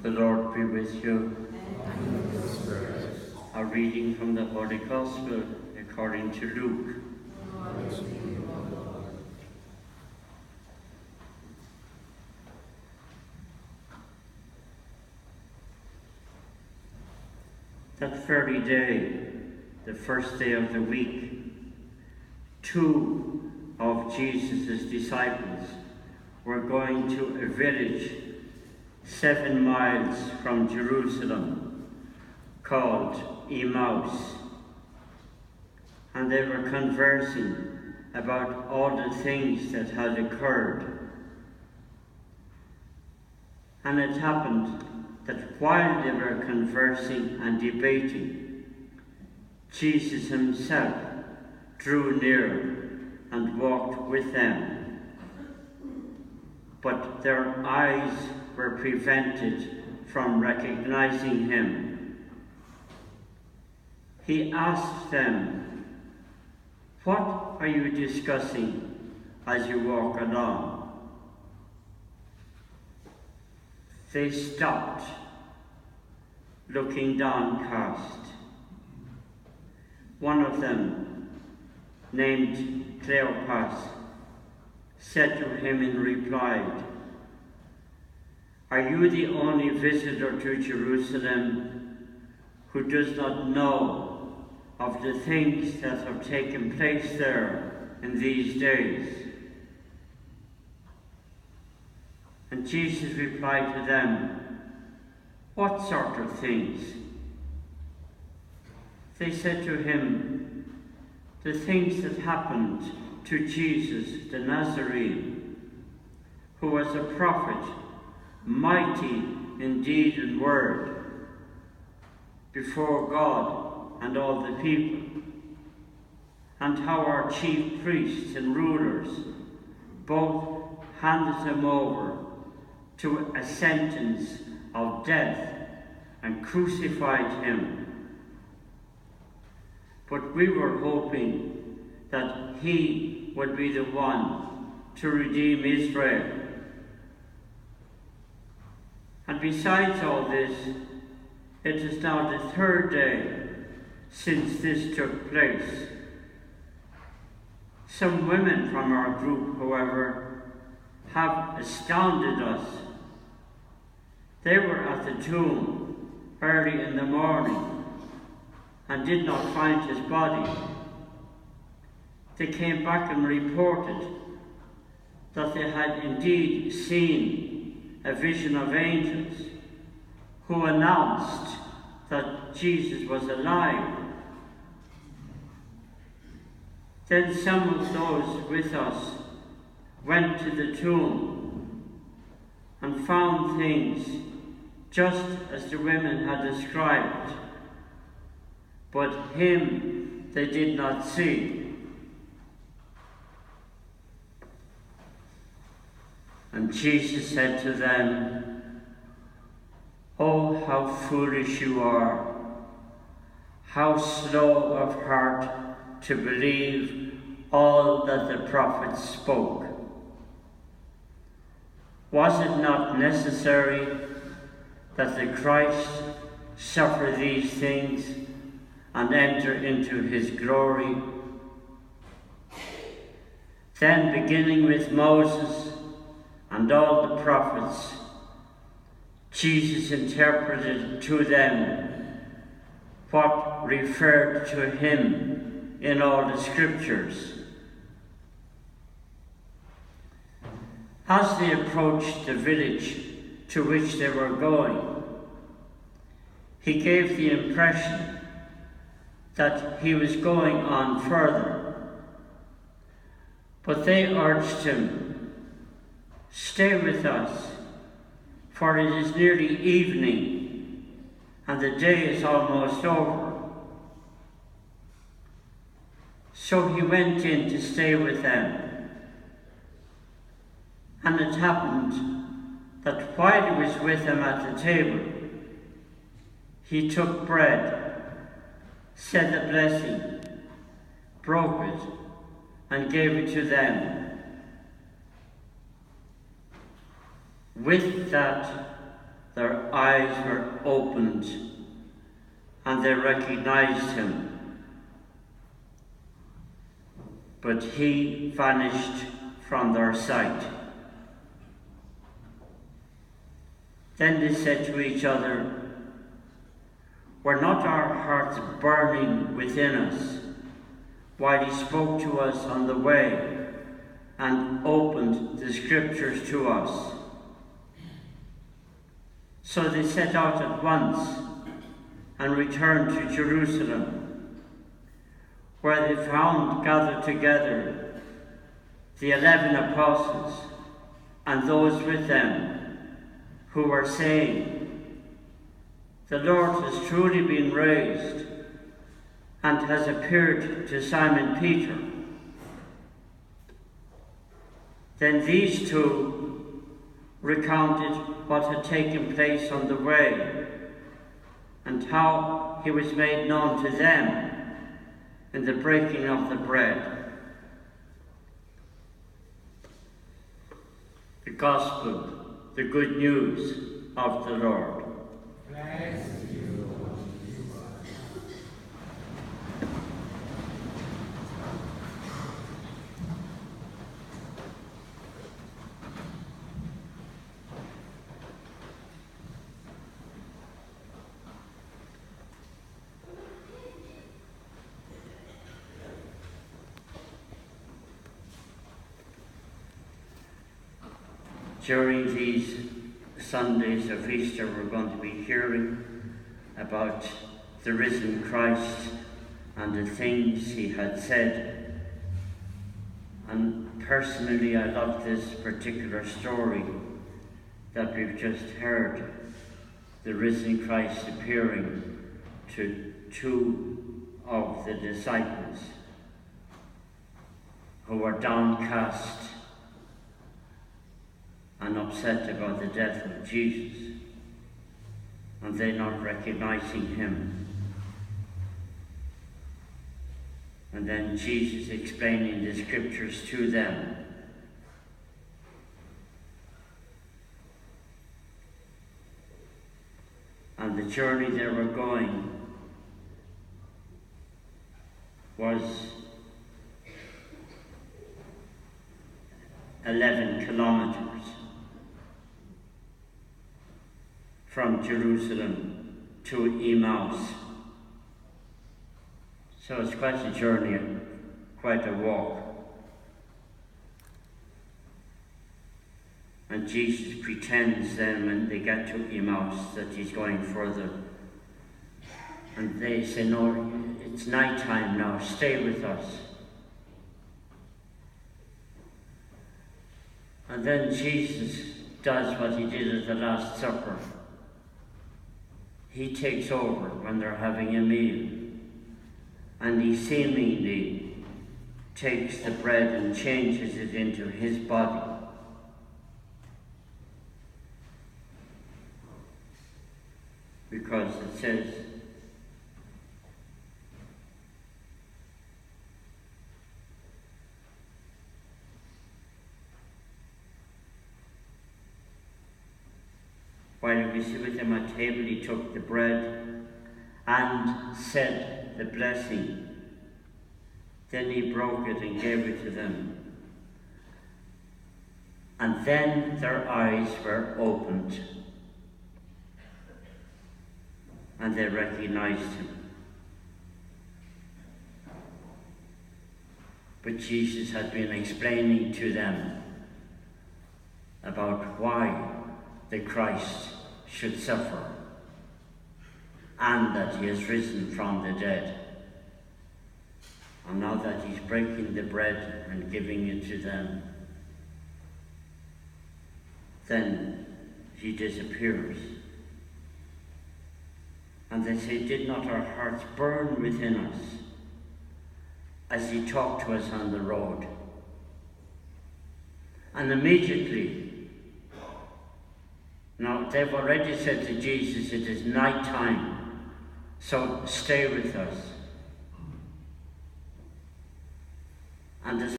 The Lord be with you. And with your spirit. A reading from the Holy Gospel according to Luke. Glory to you, O Lord. That very day, the first day of the week, two of Jesus' disciples were going to a village 7 miles from Jerusalem called Emmaus, and they were conversing about all the things that had occurred. And it happened that while they were conversing and debating, Jesus himself drew near and walked with them. But their eyes were prevented from recognizing him. He asked them, "What are you discussing as you walk along?" They stopped, looking downcast. One of them, named Cleopas, said to him in reply, "Are you the only visitor to Jerusalem who does not know of the things that have taken place there in these days?" And Jesus replied to them, "What sort of things?" They said to him, "The things that happened to Jesus the Nazarene, who was a prophet, mighty in deed and word, before God and all the people, and how our chief priests and rulers both handed him over to a sentence of death and crucified him. But we were hoping that he would be the one to redeem Israel. And besides all this, it is now the 3rd day since this took place. Some women from our group, however, have astounded us. They were at the tomb early in the morning and did not find his body. They came back and reported that they had indeed seen a vision of angels who announced that Jesus was alive. Then some of those with us went to the tomb and found things just as the women had described, but him they did not see." And Jesus said to them, "Oh, how foolish you are, how slow of heart to believe all that the prophets spoke. Was it not necessary that the Christ suffer these things and enter into his glory?" Then, beginning with Moses and all the prophets, Jesus interpreted to them what referred to him in all the scriptures. As they approached the village to which they were going, he gave the impression that he was going on further. But they urged him, "Stay with us, for it is nearly evening, and the day is almost over." So he went in to stay with them. And it happened that while he was with them at the table, he took bread, said a blessing, broke it, and gave it to them. With that, their eyes were opened and they recognized him. But he vanished from their sight. Then they said to each other, "Were not our hearts burning within us while he spoke to us on the way and opened the scriptures to us?" So they set out at once and returned to Jerusalem, where they found gathered together the 11 apostles and those with them who were saying, "The Lord has truly been raised and has appeared to Simon Peter." Then these two recounted what had taken place on the way and how he was made known to them in the breaking of the bread. The Gospel, the good news of the Lord. Thanks to you, Lord Jesus. During these Sundays of Easter, we're going to be hearing about the risen Christ and the things he had said. And personally, I love this particular story that we've just heard, the risen Christ appearing to two of the disciples who were downcast and upset about the death of Jesus, and they not recognizing him. And then Jesus explaining the scriptures to them. And the journey they were going was 11 kilometers from Jerusalem to Emmaus. So it's quite a journey, quite a walk. And Jesus pretends then when they get to Emmaus that he's going further. And they say, "No, it's night time now, stay with us." And then Jesus does what he did at the Last Supper. He takes over when they're having a meal, and he seemingly takes the bread and changes it into his body. Because it says, while he was with them at table, he took the bread and said the blessing. Then he broke it and gave it to them. And then their eyes were opened, and they recognized him. But Jesus had been explaining to them about why the Christ should suffer and that he has risen from the dead. And now that he's breaking the bread and giving it to them, then he disappears. And they say, "Did not our hearts burn within us as he talked to us on the road?" And immediately, now they've already said to Jesus, "It is night time, so stay with us." And as